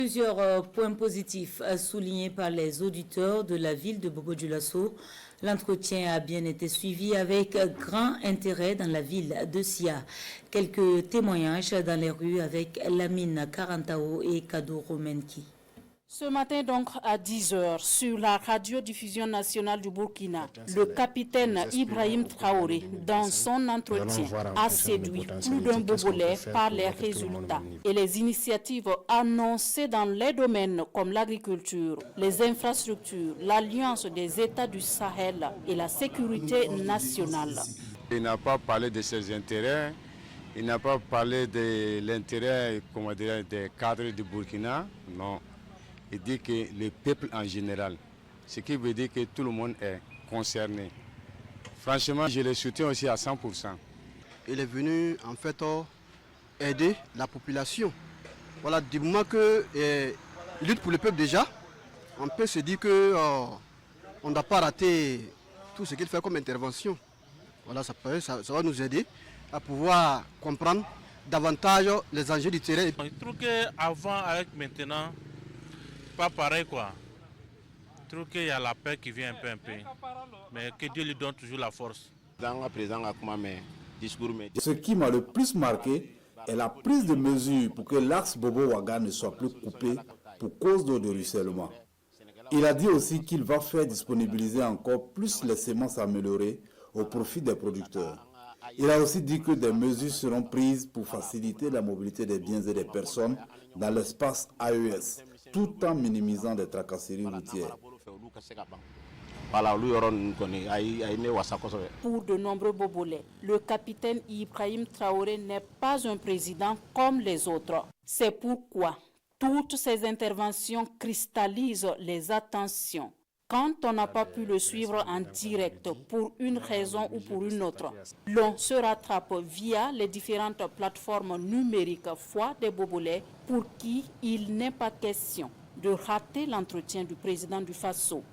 Plusieurs points positifs soulignés par les auditeurs de la ville de Bobo-Dioulasso. L'entretien a bien été suivi avec grand intérêt dans la ville de Sia. Quelques témoignages dans les rues avec Lamine Karantao et Kado Romenki. Ce matin donc à 10h sur la radiodiffusion nationale du Burkina, le capitaine Ibrahim Traoré, dans son entretien, a séduit plus d'un Bobolais par les résultats et les initiatives annoncées dans les domaines comme l'agriculture, les infrastructures, l'alliance des États du Sahel et la sécurité nationale. Il n'a pas parlé de ses intérêts, il n'a pas parlé de l'intérêt, des cadres du Burkina, non. Il dit que le peuple en général, ce qui veut dire que tout le monde est concerné. Franchement, je le soutiens aussi à 100%. Il est venu en fait aider la population. Voilà, du moment que lutte pour le peuple déjà, on peut se dire que on ne doit pas rater tout ce qu'il fait comme intervention. Voilà, ça va nous aider à pouvoir comprendre davantage les enjeux du terrain. Je trouve qu'avant avec maintenant, pas pareil quoi. Je trouve qu'il y a la paix qui vient un peu. Mais que Dieu lui donne toujours la force. Ce qui m'a le plus marqué est la prise de mesures pour que l'axe Bobo-Ouaga ne soit plus coupé pour cause d'eau de ruissellement. Il a dit aussi qu'il va faire disponibiliser encore plus les semences améliorées au profit des producteurs. Il a aussi dit que des mesures seront prises pour faciliter la mobilité des biens et des personnes dans l'espace AES, tout en minimisant les tracasseries routières. Pour de nombreux Bobolais, le capitaine Ibrahim Traoré n'est pas un président comme les autres. C'est pourquoi toutes ces interventions cristallisent les attentions. Quand on n'a pas pu le suivre en direct pour une raison ou pour une autre, l'on se rattrape via les différentes plateformes numériques Foi des Bobolais pour qui il n'est pas question de rater l'entretien du président du Faso.